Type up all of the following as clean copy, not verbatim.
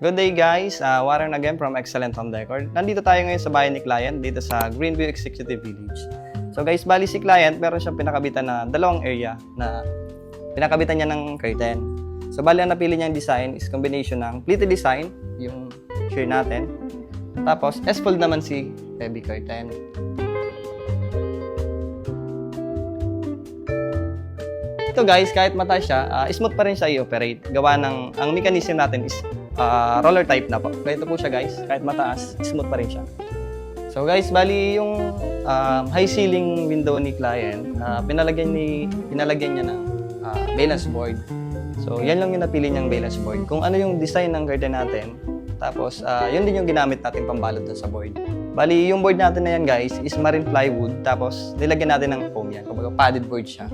Good day guys, Warren again from Excellent Home Decor. Nandito tayo ngayon sa bahay ni client dito sa Greenview Executive Village. So guys, bali si client meron siyang pinakabitan na dalawang area na pinakabitan niya ng curtain. So bali ang napili niyang design is combination ng pleated design, yung share natin. Tapos S-fold naman si heavy curtain. Ito guys, kahit mataas siya, smooth pa rin siya i-operate. Gawa ng, ang mechanism natin is roller type na po. Ganito po siya guys, kahit mataas, smooth pa rin siya. So guys, bali yung high ceiling window ni client, pinalagyan niya ng valance board. So yan lang yung napili niyang valance board. Kung ano yung design ng curtain natin, tapos yun din yung ginamit natin pambalot dun sa board. Bali yung board natin na yan guys is marine plywood, tapos nilagyan natin ng foam yan, kumbaga padded board siya.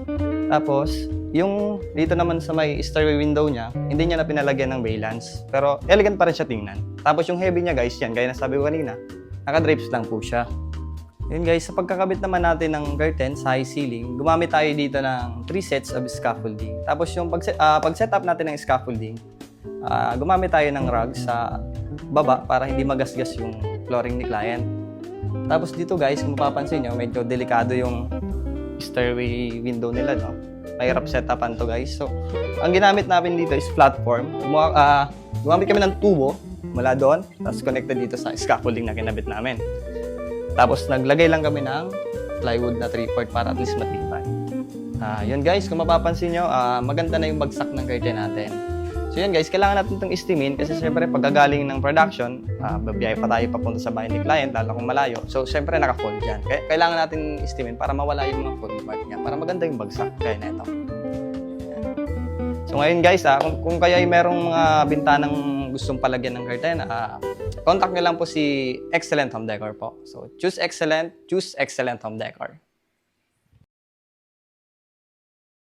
Tapos, yung dito naman sa may stairway window niya, hindi niya na pinalagyan ng valance. Pero elegant pa rin siya tingnan. Tapos yung heavy niya guys, yan, gaya na sabi ko kanina, naka-drapes lang po siya. Yun guys, sa pagkakabit naman natin ng curtain sa high ceiling, gumamit tayo dito ng 3 sets of scaffolding. Tapos yung pag-set up natin ng scaffolding, gumamit tayo ng rug sa baba para hindi magasgas yung flooring ni client. Tapos dito guys, kung mapapansin nyo, medyo delikado yung stairway window nila, no? Mahirap setupan to guys. So, ang ginamit namin dito is platform. Gumamit kami ng tubo mula doon, tapos connected dito sa scaffolding na kinabit namin. Tapos naglagay lang kami ng plywood na 3/4 para at least matibay. Yun guys, kung mapapansin nyo, maganda na yung bagsak ng curtain natin. So yun guys, kailangan natin itong estimin kasi siyempre pagkagaling ng production, babiyahe pa tayo papunta sa bahay ni client, lalo kung malayo. So siyempre naka-fold yan. Kailangan natin estimin para mawala yung mga fold part niya, para maganda yung bagsak. Kaya na ito. So ngayon guys, kung kaya merong mga bintanang gustong palagyan ng curtain, contact nyo lang po si Excellent Home Decor po. So choose Excellent Home Decor.